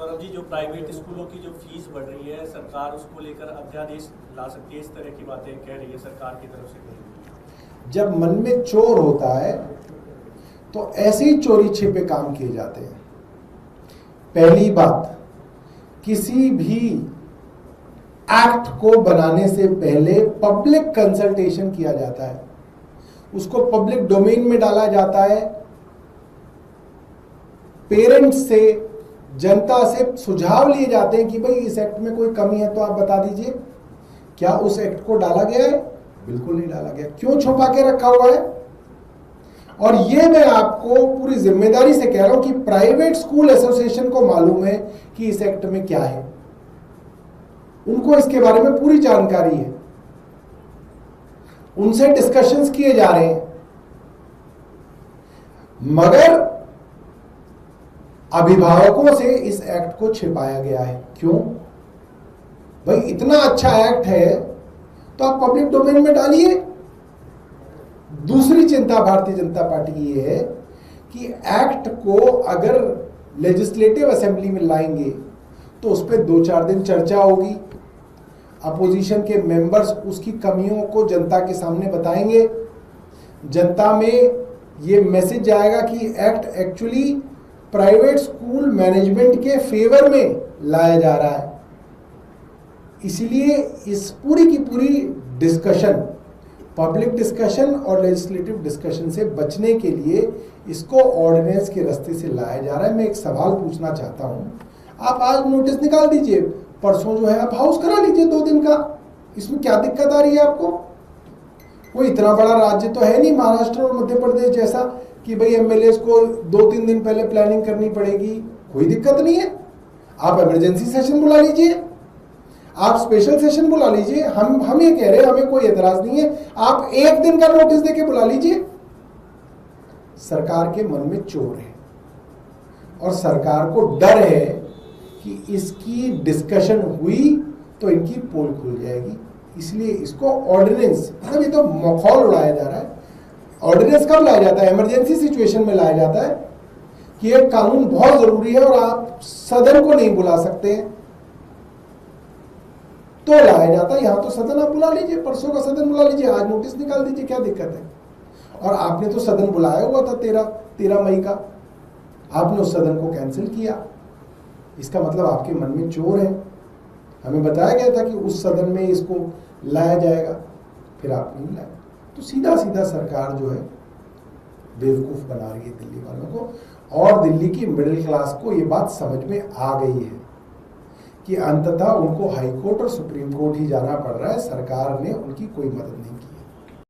सौरभ जी, जो प्राइवेट स्कूलों की जो फीस बढ़ रही है, सरकार उसको लेकर अध्यादेश ला सकती है, इस तरह की बातें कह रही है सरकार की तरफ से। जब मन में चोर होता है तो ऐसे ही चोरी छिपे काम किए जाते हैं। पहली बात, किसी भी एक्ट को बनाने से पहले पब्लिक कंसल्टेशन किया जाता है, उसको पब्लिक डोमेन में डाला जाता है, पेरेंट्स से, जनता से सुझाव लिए जाते हैं कि भाई इस एक्ट में कोई कमी है तो आप बता दीजिए। क्या उस एक्ट को डाला गया है? बिल्कुल नहीं डाला गया। क्यों छुपा के रखा हुआ है? और ये मैं आपको पूरी जिम्मेदारी से कह रहा हूं कि प्राइवेट स्कूल एसोसिएशन को मालूम है कि इस एक्ट में क्या है, उनको इसके बारे में पूरी जानकारी है, उनसे डिस्कशंस किए जा रहे हैं, मगर अभिभावकों से इस एक्ट को छिपाया गया है। क्यों भाई? इतना अच्छा एक्ट है तो आप पब्लिक डोमेन में डालिए। दूसरी चिंता भारतीय जनता पार्टी की ये है कि एक्ट को अगर लेजिस्लेटिव असेंबली में लाएंगे तो उस पर 2-4 दिन चर्चा होगी, अपोजिशन के मेंबर्स उसकी कमियों को जनता के सामने बताएंगे, जनता में ये मैसेज जाएगा कि act actually private school management के फेवर में लाया जा रहा है। इसलिए इस पूरी की पूरी डिस्कशन, पब्लिक डिस्कशन और लेजिस्लेटिव डिस्कशन से बचने के लिए इसको ऑर्डिनेंस के रास्ते से लाया जा रहा है। मैं एक सवाल पूछना चाहता हूं, आप आज नोटिस निकाल दीजिए, परसों जो है आप हाउस करा लीजिए 2 दिन का, इसमें क्या दिक्कत आ रही है आपको? कोई इतना बड़ा राज्य तो है नहीं महाराष्ट्र और मध्य प्रदेश जैसा कि भाई एमएलए को 2-3 दिन पहले प्लानिंग करनी पड़ेगी। कोई दिक्कत नहीं है, आप इमरजेंसी सेशन बुला लीजिए, आप स्पेशल सेशन बुला लीजिए। हम ये कह रहे हैं, हमें कोई एतराज नहीं है, आप 1 दिन का नोटिस देके बुला लीजिए। सरकार के मन में चोर है और सरकार को डर है कि इसकी डिस्कशन हुई तो इनकी पोल खुल जाएगी, इसलिए इसको ऑर्डिनेंस, मतलब ये तो मखौल उड़ाया जा रहा है। ऑर्डिनेंस कब लाया जाता है? इमरजेंसी सिचुएशन में लाया जाता है कि एक कानून बहुत जरूरी है और आप सदन को नहीं बुला सकते तो लाया जाता है। यहां तो सदन आप बुला लीजिए, परसों का सदन बुला लीजिए, आज नोटिस निकाल दीजिए, क्या दिक्कत है? और आपने तो सदन बुलाया हुआ था 13 मई का, आपने उस सदन को कैंसिल किया, इसका मतलब आपके मन में चोर है। हमें बताया गया था कि उस सदन में इसको लाया जाएगा, फिर आप नहीं लाए। तो सीधा सीधा सरकार जो है बेवकूफ बना रही है दिल्ली वालों को, और दिल्ली की मिडिल क्लास को ये बात समझ में आ गई है कि अंततः उनको हाई कोर्ट और सुप्रीम कोर्ट ही जाना पड़ रहा है, सरकार ने उनकी कोई मदद नहीं की है।